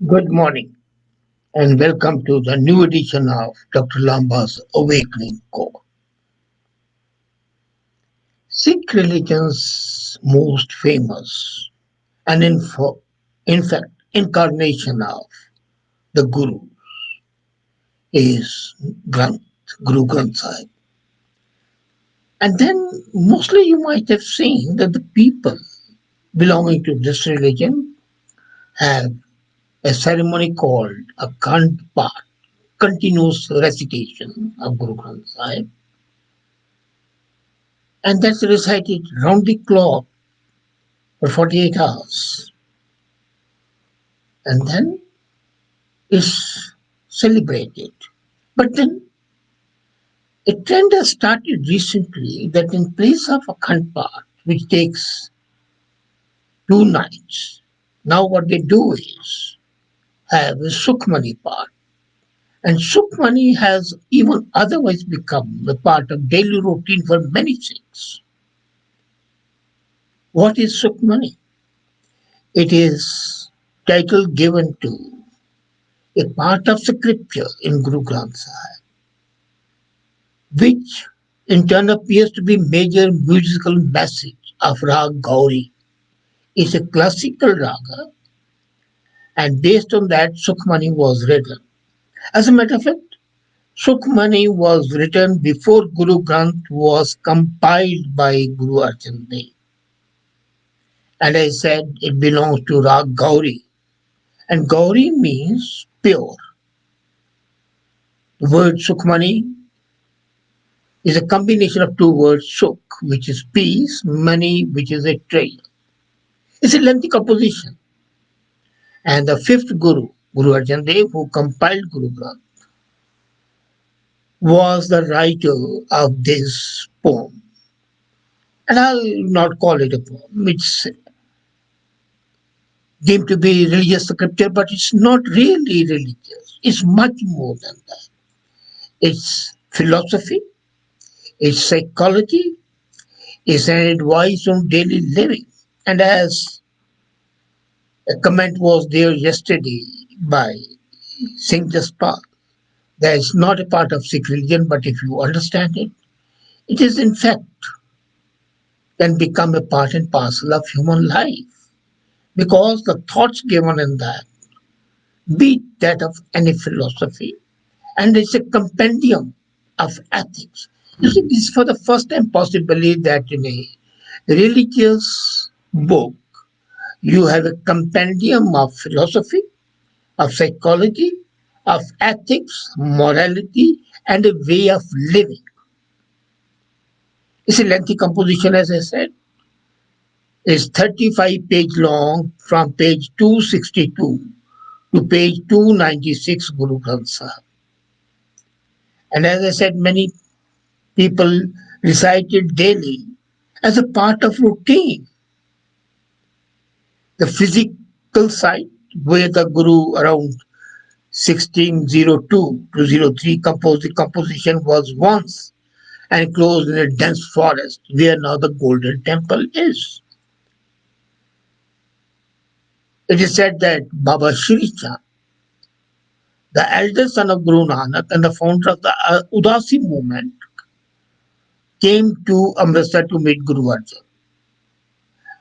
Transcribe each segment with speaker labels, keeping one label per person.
Speaker 1: Good morning and welcome to the new edition of Dr. Lamba's Awakening Call. Sikh religion's most famous and in fact incarnation of the Guru is Guru Granth Sahib. And then mostly you might have seen that the people belonging to this religion have a ceremony called a Khand Path, continuous recitation of Guru Granth Sahib, and that's recited round the clock for 48 hours. And then is celebrated. But then a trend has started recently that in place of a Khand Path, which takes 2 nights, now what they do is have a Sukhmani Path. And Sukhmani has even otherwise become a part of daily routine for many Sikhs. What is Sukhmani? It is title given to a part of scripture in Guru Granth Sahib, which in turn appears to be major musical message of Rag Gauri. It's a classical raga, and based on that, Sukhmani was written. As a matter of fact, Sukhmani was written before Guru Granth was compiled by Guru Arjan Dev. And I said it belongs to Rag Gauri. And Gauri means pure. The word Sukhmani is a combination of two words, Sukh, which is peace, Mani, which is a trail. It's a lengthy composition. And the fifth Guru, Guru Arjan Dev, who compiled Guru Granth, was the writer of this poem. And I'll not call it a poem. It's deemed to be religious scripture, but it's not really religious. It's much more than that. It's philosophy, it's psychology, it's an advice on daily living. And as a comment was there yesterday by Singh Jaspal, that is not a part of Sikh religion, but if you understand it, it is in fact can become a part and parcel of human life because the thoughts given in that be that of any philosophy and it's a compendium of ethics. You see, this is for the first time possibly that in a religious book you have a compendium of philosophy, of psychology, of ethics, morality, and a way of living. It's a lengthy composition, as I said. It's 35-page long from page 262 to page 296 Guru Granth Sahib. And as I said, many people recite it daily as a part of routine. The physical side, where the Guru around 1602 to 03 composed the composition was once enclosed in a dense forest where now the Golden Temple is. It is said that Baba Shri Chand, the eldest son of Guru Nanak and the founder of the Udasi movement, came to Amritsar to meet Guru Arjan.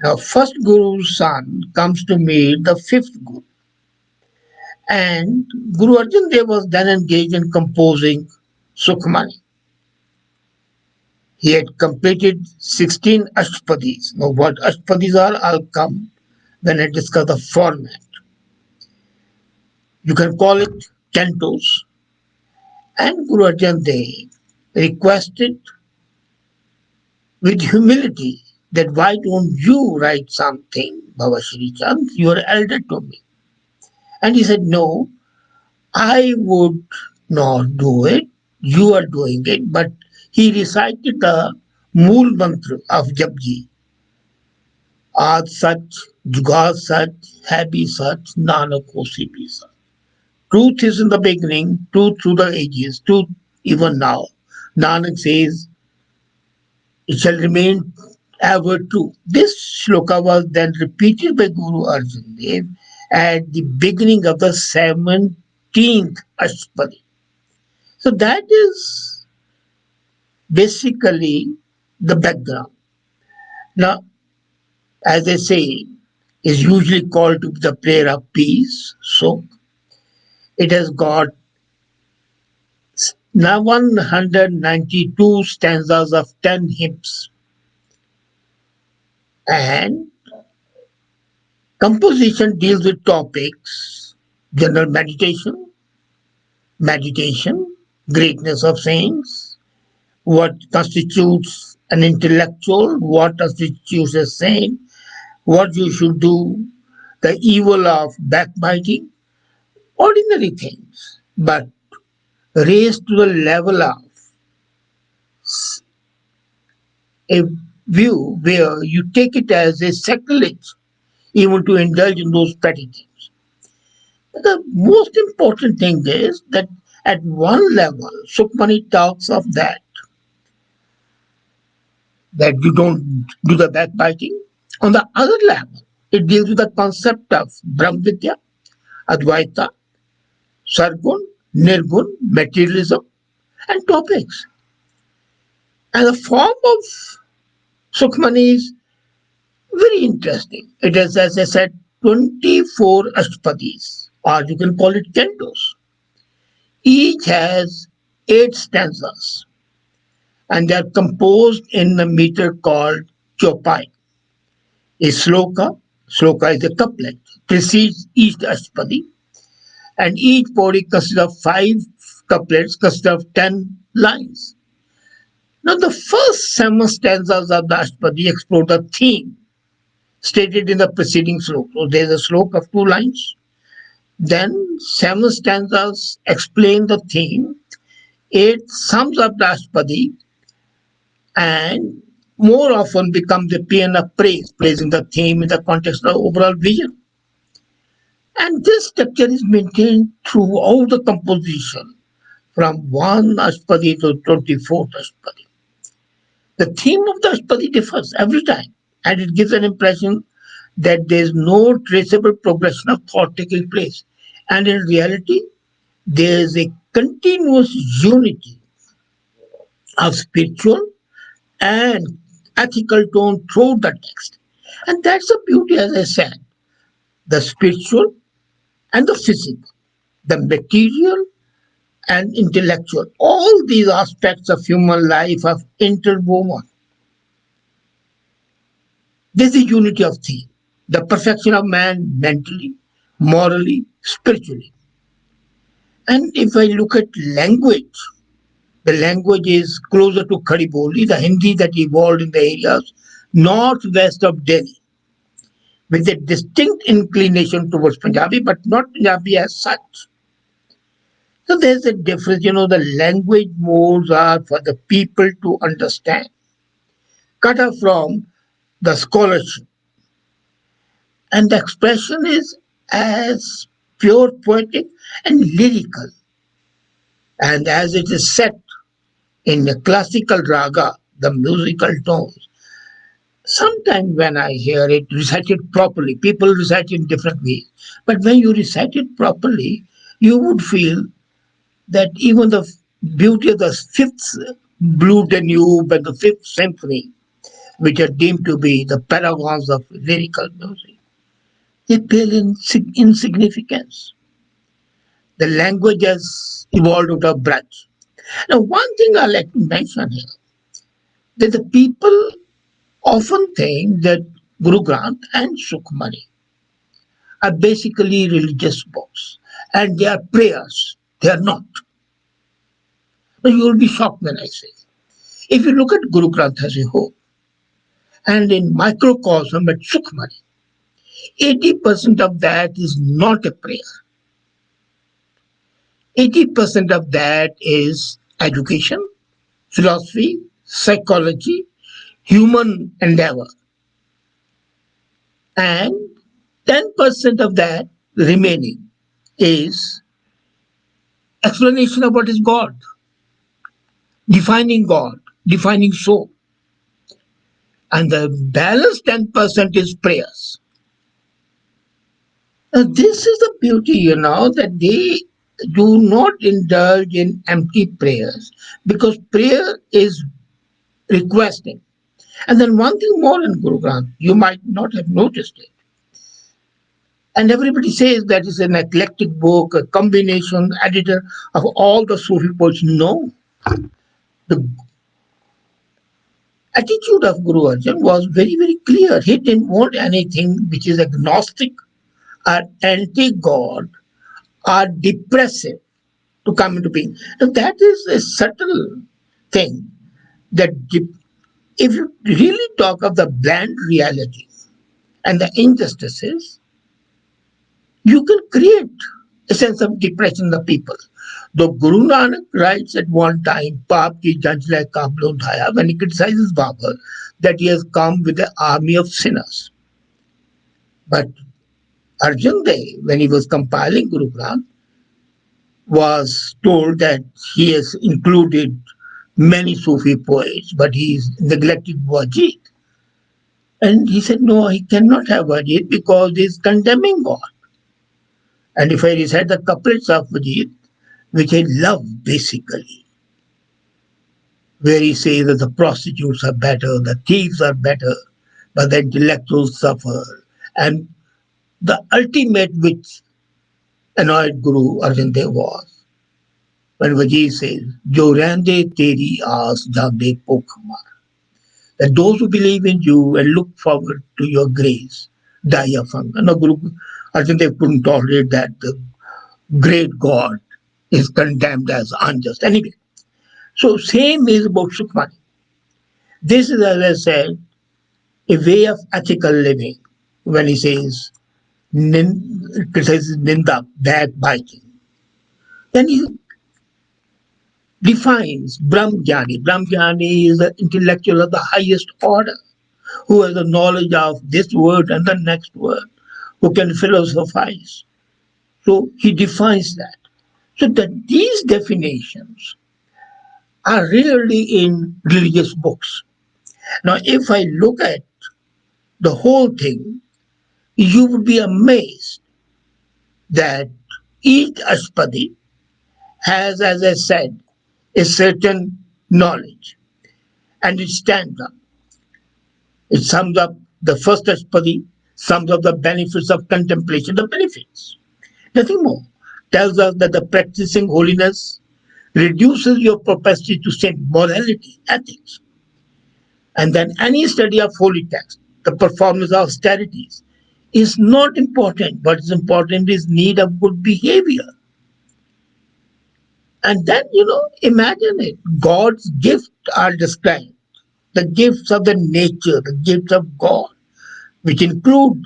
Speaker 1: Now, first Guru's son comes to meet the fifth Guru. And Guru Arjan Dev was then engaged in composing Sukhmani. He had completed 16 Ashtapadis. Now, what Ashtapadis are, I'll come when I discuss the format. You can call it cantos. And Guru Arjan Dev requested with humility that why don't you write something, Baba Shri Chand? You are elder to me. And he said, no, I would not do it. You are doing it. But he recited the Mool Mantra of Japji. Aaj Sach, Jugad Sach, Happy Sach, Nanak Hosi Bhi Sach. Truth is in the beginning, truth through the ages, truth even now. Nanak says, it shall remain ever true. This shloka was then repeated by Guru Arjan Dev at the beginning of the 17th Ashtapadi. So that is basically the background. Now, as they say, is usually called to be the prayer of peace. So it has got now 192 stanzas of 10 hymns, and composition deals with topics: general meditation, greatness of saints, what constitutes an intellectual, what constitutes a saint, what you should do, the evil of backbiting, ordinary things, but raised to the level of a view where you take it as a sacrilege even to indulge in those petty things. But the most important thing is that at one level, Sukhmani talks of that you don't do the backbiting. On the other level, it deals with the concept of Brahmvidya, Advaita, Sargun, Nirgun, materialism, and topics. And the form of Sukhmani is very interesting. It is, as I said, 24 Ashtapadis, or you can call it cantos. Each has 8 stanzas, and they are composed in a meter called chopai. A sloka is a couplet, precedes each Ashtapadi, and each podi consists of 5 couplets, consists of 10 lines. Now, the first 7 stanzas of the Ashtapadi explore the theme stated in the preceding sloka. So, there is a sloka of 2 lines. Then, 7 stanzas explain the theme. 8 sums up the Ashtapadi and more often becomes a paean of praise, praising the theme in the context of the overall vision. And this structure is maintained throughout the composition from 1 Ashtapadi to 24th Ashtapadi. The theme of the Ashtapadi differs every time, and it gives an impression that there is no traceable progression of thought taking place. And in reality, there is a continuous unity of spiritual and ethical tone throughout the text. And that's the beauty, as I said, the spiritual and the physical, the material and intellectual. All these aspects of human life are interwoven. There's a unity of theme, the perfection of man mentally, morally, spiritually. And if I look at language, the language is closer to Khadi Boli, the Hindi that evolved in the areas northwest of Delhi, with a distinct inclination towards Punjabi, but not Punjabi as such. So there's a difference. The language modes are for the people to understand, cut off from the scholarship. And the expression is as pure poetic and lyrical. And as it is set in the classical raga, the musical tones, sometimes when I hear it recited properly, people recite in different ways. But when you recite it properly, you would feel that even the beauty of the fifth Blue Danube and the fifth symphony, which are deemed to be the paragons of lyrical music, they pale in insignificance. The language has evolved out of breath. Now, one thing I like to mention here that the people often think that Guru Granth and Sukhmani are basically religious books and they are prayers. They are not. But you will be shocked when I say. If you look at Guru Granth as a whole and in microcosm at Sukhmani, 80% of that is not a prayer. 80% of that is education, philosophy, psychology, human endeavor. And 10% of that remaining is explanation of what is God, defining soul. And the balance 10% is prayers. This is the beauty, that they do not indulge in empty prayers because prayer is requesting. And then one thing more in Guru Granth, you might not have noticed it. And everybody says that it's an eclectic book, a combination editor of all the Sufi poets. No, the attitude of Guru Arjan was very, very clear. He didn't want anything which is agnostic or anti-God or depressive to come into being. Now that is a subtle thing that if you really talk of the bland reality and the injustices, you can create a sense of depression in the people. Though Guru Nanak writes at one time, Paap ki janjla kablo dhaya, when he criticizes Babur, that he has come with an army of sinners. But Arjan Dev, when he was compiling Guru Granth, was told that he has included many Sufi poets, but he's neglected Wajid. And he said, no, he cannot have Wajid because he's condemning God. And if I recite the couplets of Wajid, which I love basically, where he says that the prostitutes are better, the thieves are better, but the intellectuals suffer. And the ultimate which annoyed Guru Arjan Dev was when Wajid says, Jo rande teri aas jagde pukh hamara. That those who believe in you and look forward to your grace die of hunger. No, Guru Arjan Dev couldn't tolerate that the great God is condemned as unjust. Anyway, so same is about Sukhmani. This is, as I said, a way of ethical living when he says, criticizes Ninda, backbiting. Then he defines Brahmjani. Brahmjani is an intellectual of the highest order who has the knowledge of this word and the next word, who can philosophize. So he defines that. So that these definitions are rarely in religious books. Now, if I look at the whole thing, you would be amazed that each Ashpadi has, as I said, a certain knowledge and it stands up. It sums up the first Ashpadi, sums up the benefits of contemplation, the benefits. Nothing more. Tells us that the practicing holiness reduces your propensity to sin, morality, ethics. And then any study of holy text, the performance of austerities, is not important. What is important is need of good behavior. And then, imagine it. God's gifts are described. The gifts of the nature, the gifts of God, which include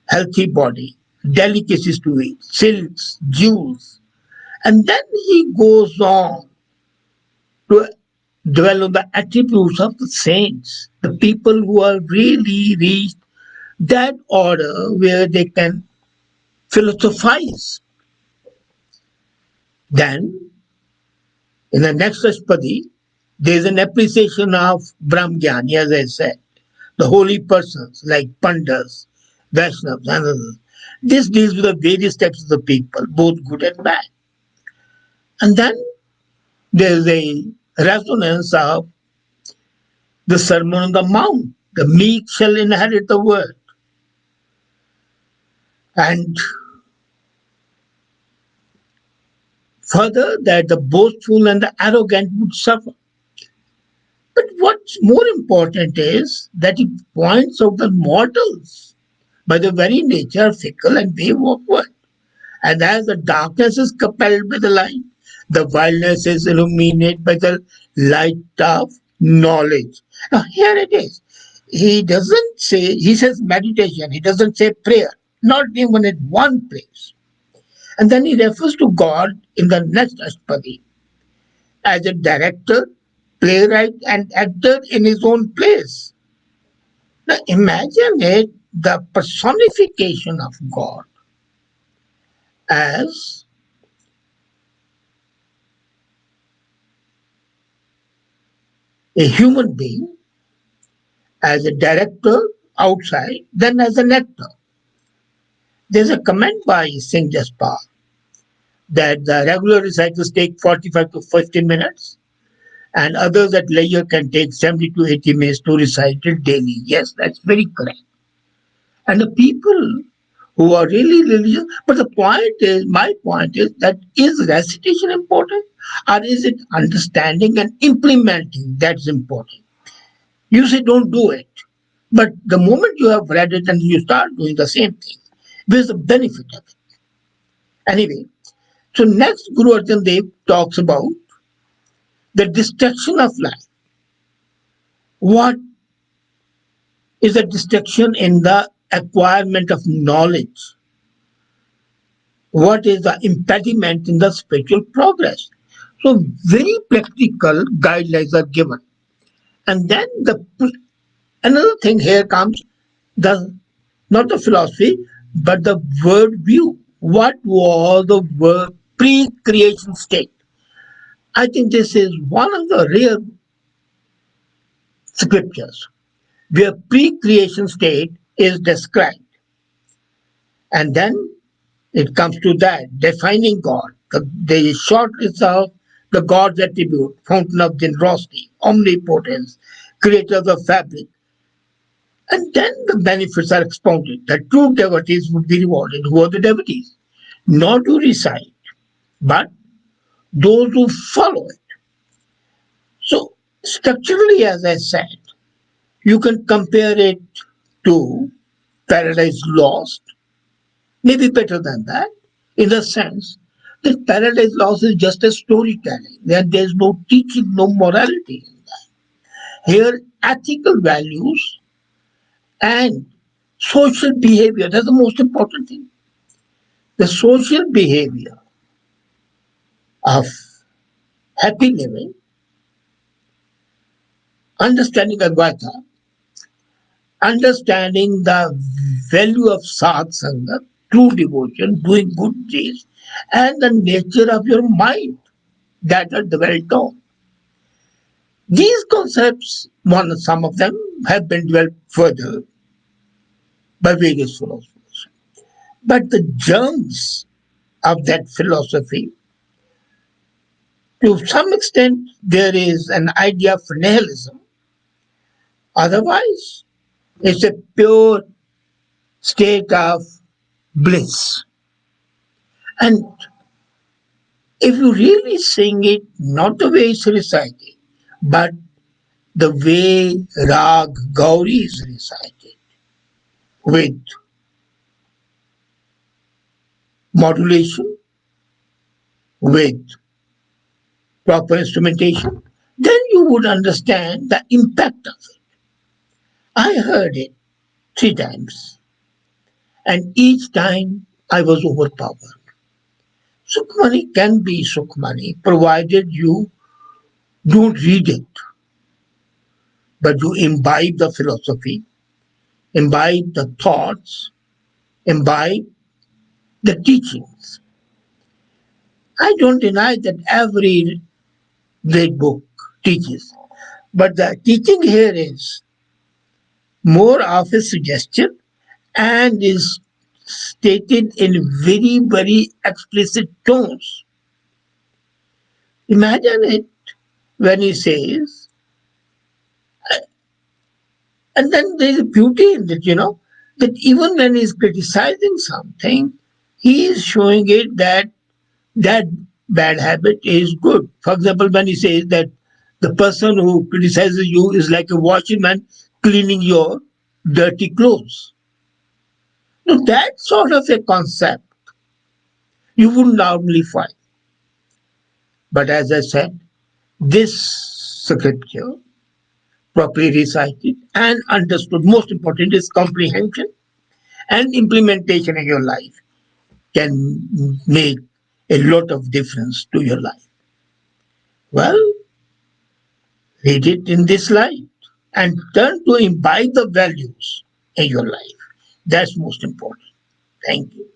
Speaker 1: healthy body, delicacies to eat, silks, jewels. And then he goes on to dwell on the attributes of the saints, the people who are really reached that order where they can philosophize. Then, in the next Ashpadi, there is an appreciation of Brahmgyani, as I said, the holy persons like Pandas, Vaishnavas, and others. This deals with the various types of the people, both good and bad. And then there is a resonance of the Sermon on the Mount. The meek shall inherit the world. And further, that the boastful and the arrogant would suffer. But what's more important is that it points out that mortals, by their very nature, are fickle and way backward. And as the darkness is compelled by the light, the wildness is illuminated by the light of knowledge. Now, here it is. He doesn't say, he says meditation, he doesn't say prayer, not even in one place. And then he refers to God in the next Ashpadi as a director, playwright, and actor in his own place. Now imagine it, the personification of God as a human being, as a director outside, then as an actor. There's a comment by Singh Jaspal that the regular recitals take 45 to 50 minutes and others at leisure can take 70 to 80 minutes to recite it daily. Yes, that's very correct. And the people who are really religious, but my point is that is recitation important or is it understanding and implementing that's important? You say don't do it, but the moment you have read it and you start doing the same thing, there's a benefit of it. Anyway, so next Guru Arjan Dev talks about the destruction of life. What is the destruction in the acquirement of knowledge? What is the impediment in the spiritual progress? So very practical guidelines are given. And then another thing here comes the not the philosophy, but the word view. What was the word pre-creation state? I think this is one of the rare scriptures where pre-creation state is described. And then it comes to that, defining God. The short result, the God's attribute, fountain of generosity, omnipotence, creator of the fabric. And then the benefits are expounded. The true devotees would be rewarded. Who are the devotees? Not who recite, but those who follow it. So, structurally, as I said, you can compare it to Paradise Lost, maybe better than that, in the sense that Paradise Lost is just a storytelling. There's no teaching, no morality in that. Here, ethical values and social behavior, that's the most important thing. The social behavior of happy living, understanding Advaita, understanding the value of satsanga, true devotion, doing good deeds, and the nature of your mind that are dwelt on. These concepts, some of them have been developed further by various philosophers. But the germs of that philosophy, to some extent, there is an idea of nihilism. Otherwise, it's a pure state of bliss. And if you really sing it, not the way it's recited, but the way Rag Gauri is recited, with modulation, with proper instrumentation, then you would understand the impact of it. I heard it 3 times, and each time I was overpowered. Sukhmani can be Sukhmani provided you don't read it, but you imbibe the philosophy, imbibe the thoughts, imbibe the teachings. I don't deny that every great book teaches, but the teaching here is more of a suggestion and is stated in very, very explicit tones. Imagine it when he says, and then there is a beauty in it, that even when he's criticizing something, he is showing it that bad habit is good. For example, when he says that the person who criticizes you is like a washerman cleaning your dirty clothes. Now, that sort of a concept you wouldn't normally find. But as I said, this scripture, properly recited and understood, most important is comprehension and implementation in your life, can make a lot of difference to your life. Well, read it in this light and turn to imbibe the values in your life. That's most important. Thank you.